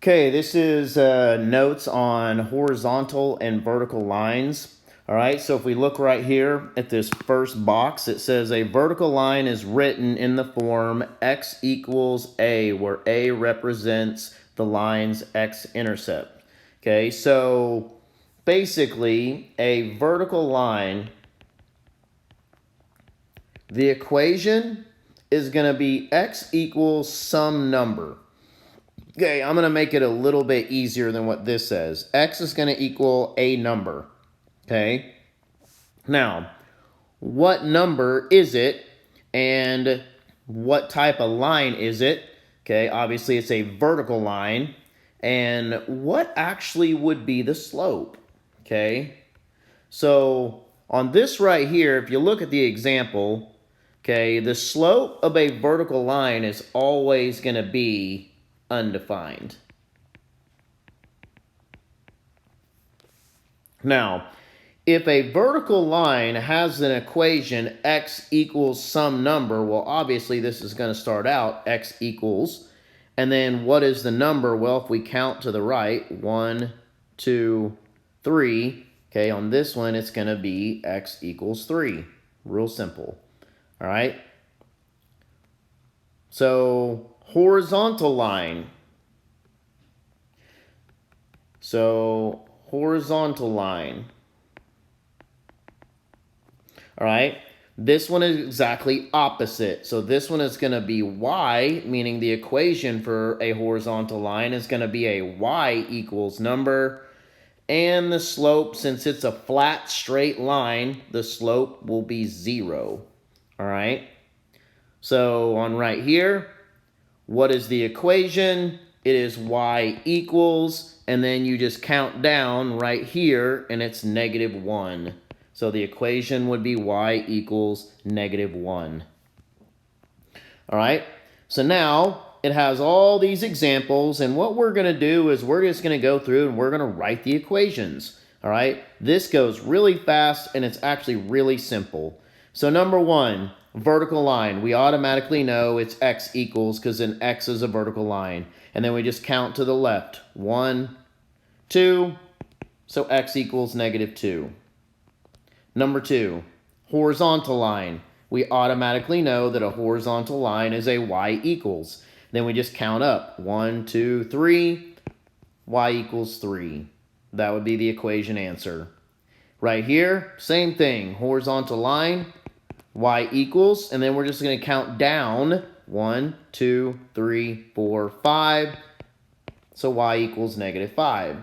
Okay, this is notes on horizontal and vertical lines. All right, so if we look right here at this first box, it says a vertical line is written in the form x equals a, where a represents the line's x-intercept. Okay, so basically a vertical line, the equation is going to be x equals some number. Okay, I'm going to make it a little bit easier than what this says. X is going to equal a number. Okay, now what number is it and what type of line is it? Okay, obviously it's a vertical line. And what actually would be the slope? Okay, so on this right here, if you look at the example, okay, the slope of a vertical line is always going to be undefined. Now, if a vertical line has an equation x equals some number, well, obviously this is going to start out x equals, and then what is the number? Well, if we count to the right, 1, 2, 3, okay, on this one it's going to be x equals 3. Real simple. All right? So, horizontal line. So, horizontal line. All right, this one is exactly opposite. So this one is going to be y, meaning the equation for a horizontal line is going to be a y equals number. And the slope, since it's a flat straight line, the slope will be 0. All right, so on right here, what is the equation? It is y equals, and then you just count down right here, and it's -1. So the equation would be y equals -1. All right, so now it has all these examples, and what we're going to do is we're just going to go through and we're going to write the equations. All right, this goes really fast, and it's actually really simple. So number one, vertical line. We automatically know it's x equals because an x is a vertical line. And then we just count to the left. 1, 2, so x equals -2. Number two, horizontal line. We automatically know that a horizontal line is a y equals. Then we just count up. 1, 2, 3, y equals 3. That would be the equation answer. Right here, same thing. Horizontal line, y equals, and then we're just going to count down. 1, 2, 3, 4, 5. So y equals -5.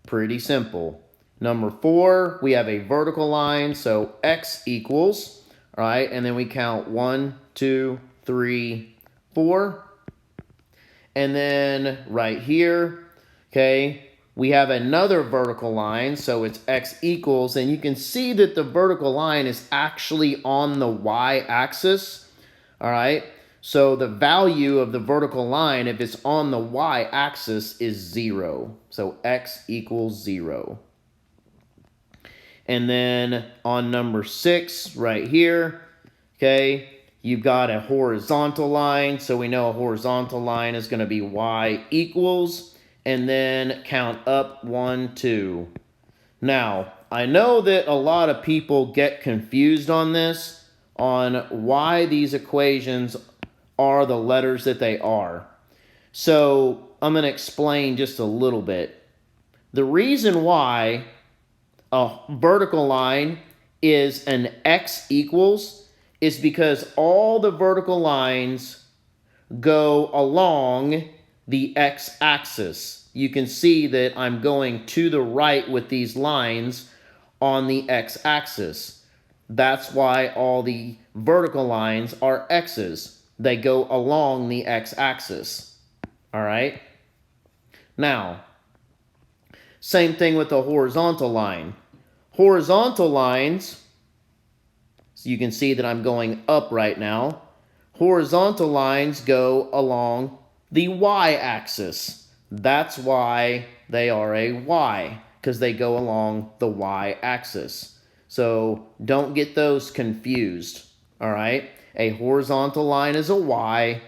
Pretty simple. Number 4, we have a vertical line, so x equals, all right, and then we count 1, 2, 3, 4. And then right here, okay, we have another vertical line, so it's x equals, and you can see that the vertical line is actually on the y-axis, all right? So the value of the vertical line, if it's on the y-axis, is 0. So x equals 0. And then on number 6, right here, okay, you've got a horizontal line. So we know a horizontal line is going to be y equals, and then count up 1, 2. Now, I know that a lot of people get confused on this, on why these equations are the letters that they are. So I'm going to explain just a little bit. The reason why a vertical line is an x equals is because all the vertical lines go along the x-axis. You can see that I'm going to the right with these lines on the x-axis. That's why all the vertical lines are x's. They go along the x-axis. All right? Now, same thing with the horizontal line. Horizontal lines, so you can see that I'm going up right now. Horizontal lines go along the y-axis. That's why they are a y, because they go along the y-axis. So don't get those confused, all right? A horizontal line is a y,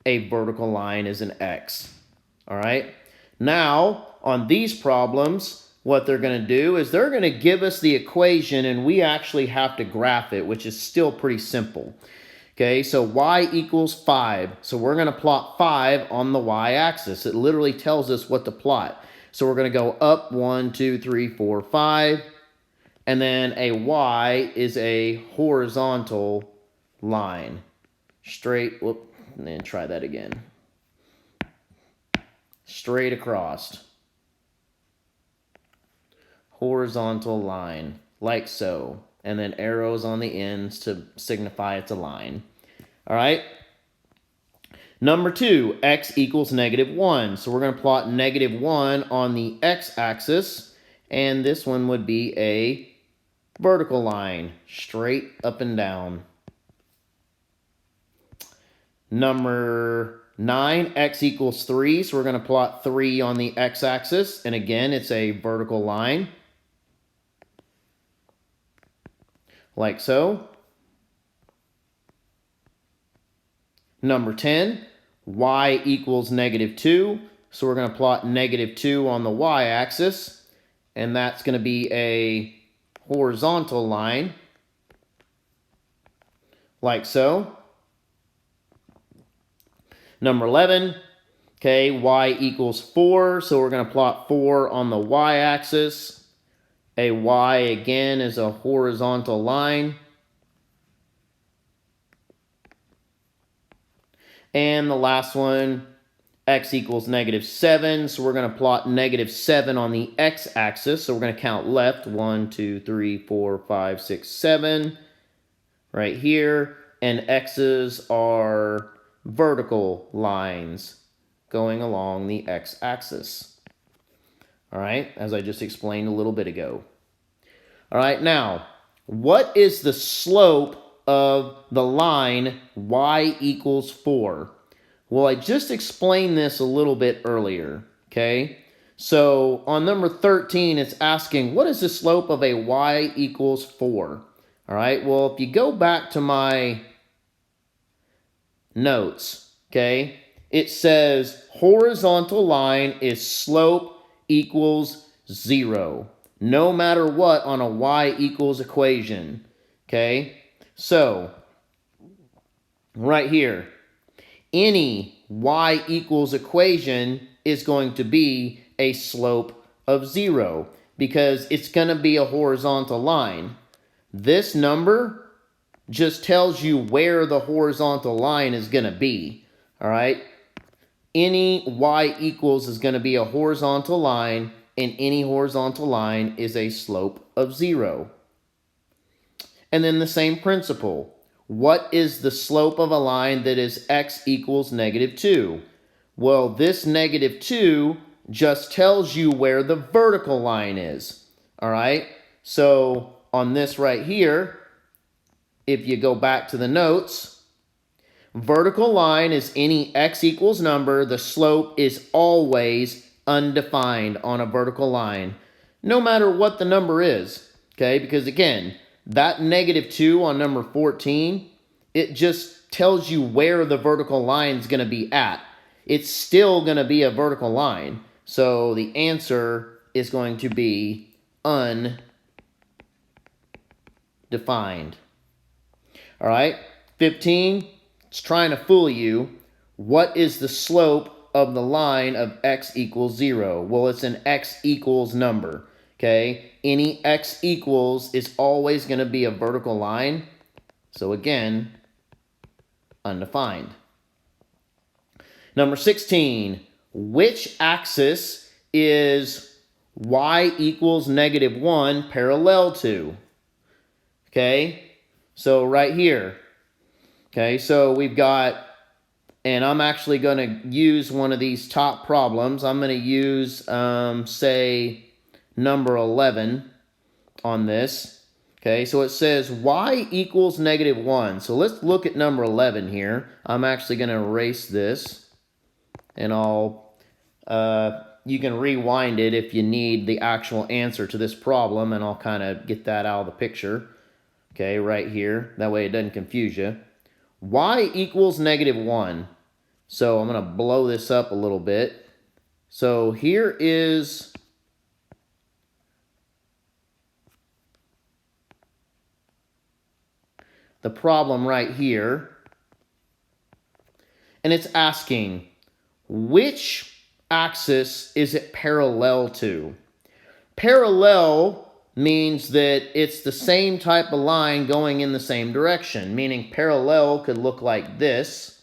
a vertical line is an x. All right. Now, on these problems, what they're going to do is they're going to give us the equation, and we actually have to graph it, which is still pretty simple. Okay, so y equals 5. So we're going to plot 5 on the y-axis. It literally tells us what to plot. So we're going to go up 1, 2, 3, 4, 5. And then a y is a horizontal line. Straight, whoop, and then try that again. Straight across. Horizontal line, like so. And then arrows on the ends to signify it's a line. All right. Number 2, x equals -1. So we're going to plot -1 on the x-axis. And this one would be a vertical line, straight up and down. Number 9, x equals 3. So we're going to plot 3 on the x-axis. And again, it's a vertical line, like so. Number 10, y equals -2. So we're going to plot -2 on the y-axis. And that's going to be a horizontal line, like so. Number 11, okay, y equals 4. So we're going to plot 4 on the y-axis. A y, again, is a horizontal line. And the last one, x equals -7. So we're going to plot -7 on the x-axis. So we're going to count left. 1, 2, 3, 4, 5, 6, 7. Right here. And x's are vertical lines going along the x-axis. All right, as I just explained a little bit ago. All right, now, what is the slope of the line y equals 4? Well, I just explained this a little bit earlier, okay? So on number 13, it's asking, what is the slope of a y equals 4? All right, well, if you go back to my notes, okay, it says horizontal line is slope equals 0, no matter what on a y equals equation, okay? So, right here, any y equals equation is going to be a slope of 0 because it's going to be a horizontal line. This number just tells you where the horizontal line is going to be, all right? Any y equals is going to be a horizontal line, and any horizontal line is a slope of 0. And then the same principle. What is the slope of a line that is x equals -2? Well, this -2 just tells you where the vertical line is, all right? So on this right here, if you go back to the notes, vertical line is any x equals number. The slope is always undefined on a vertical line, no matter what the number is, okay? Because again, that -2 on number 14, it just tells you where the vertical line is going to be at. It's still going to be a vertical line. So the answer is going to be undefined. All right, 15, it's trying to fool you. What is the slope of the line of x equals 0? Well, it's an x equals number, okay? Any x equals is always going to be a vertical line. So again, undefined. Number 16, which axis is y equals -1 parallel to? Okay, so right here. Okay, so we've got, and I'm actually going to use one of these top problems. I'm going to use, say, number 11 on this. Okay, so it says y equals -1. So let's look at number 11 here. I'm actually going to erase this, and you can rewind it if you need the actual answer to this problem, and I'll kind of get that out of the picture. Okay, right here. That way it doesn't confuse you. Y equals -1. So I'm going to blow this up a little bit. So here is the problem right here. And it's asking, which axis is it parallel to? Parallel means that it's the same type of line going in the same direction, meaning parallel could look like this.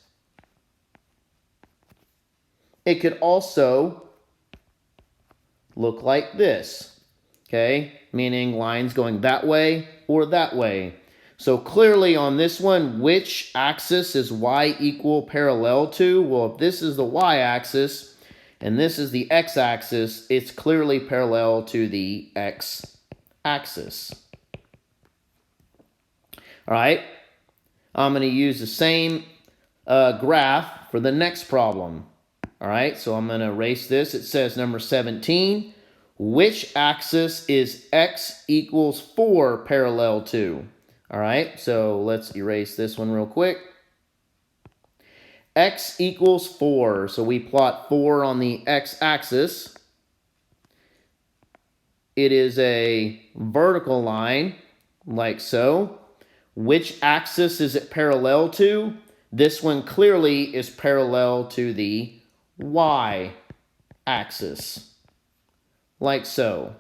It could also look like this, okay? Meaning lines going that way or that way. So clearly on this one, which axis is y equal parallel to? Well, if this is the y-axis and this is the x-axis, it's clearly parallel to the x-axis. All right, I'm going to use the same graph for the next problem. All right, so I'm going to erase this. It says number 17, which axis is x equals 4 parallel to? All right, so let's erase this one real quick. X equals 4, so we plot 4 on the x-axis. It is a vertical line, like so. Which axis is it parallel to? This one clearly is parallel to the y-axis, like so.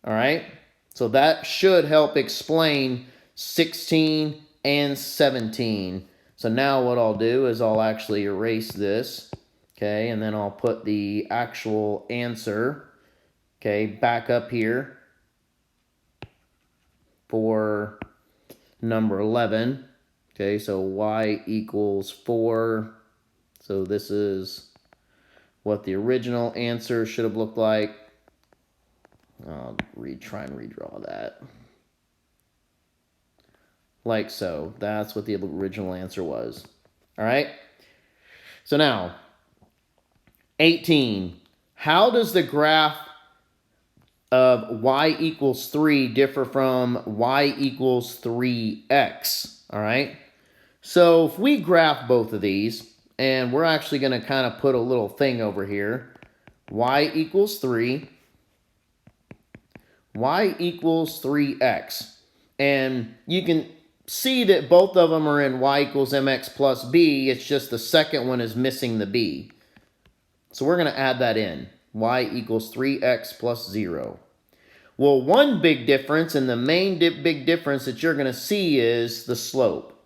All right, so that should help explain 16 and 17. So now what I'll do is I'll actually erase this, okay, and then I'll put the actual answer, okay, back up here for number 11. Okay, so y equals 4. So this is what the original answer should have looked like. I'll try and redraw that. Like so. That's what the original answer was. All right? So now, 18. How does the graph of y equals 3 differ from y equals 3x? All right? So if we graph both of these, and we're actually going to kind of put a little thing over here. Y equals 3. Y equals 3x. And you can see that both of them are in y equals mx plus b. It's just the second one is missing the b. So we're going to add that in. Y equals 3x plus 0. Well, one big difference, and the main big difference that you're going to see is the slope.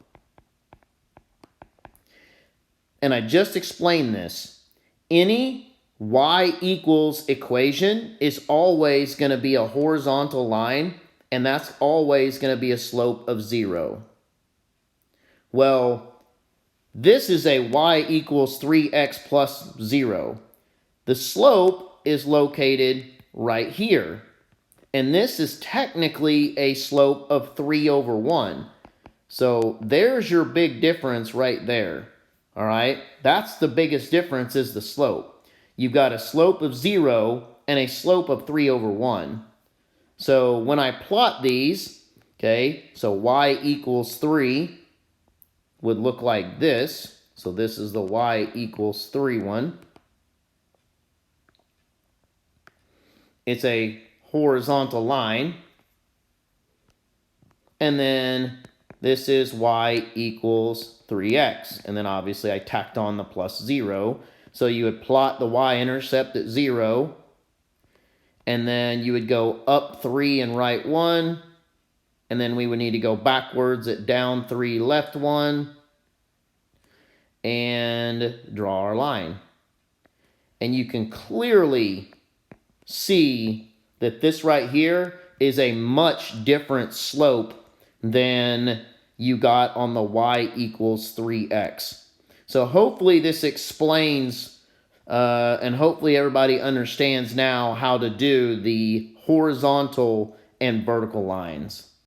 And I just explained this. Any y equals equation is always going to be a horizontal line, and that's always going to be a slope of 0. Well, this is a y equals 3x plus 0. The slope is located right here. And this is technically a slope of 3 over 1. So there's your big difference right there. All right, that's the biggest difference is the slope. You've got a slope of 0 and a slope of 3 over 1. So when I plot these, okay, so y equals 3 would look like this. So this is the y equals 3 one. It's a horizontal line. And then this is y equals 3x. And then obviously I tacked on the plus 0. So you would plot the y-intercept at 0. And then you would go up 3 and right 1. And then we would need to go backwards at down 3, left 1. And draw our line. And you can clearly see that this right here is a much different slope than you got on the y equals 3x. So hopefully this explains, and hopefully everybody understands now how to do the horizontal and vertical lines.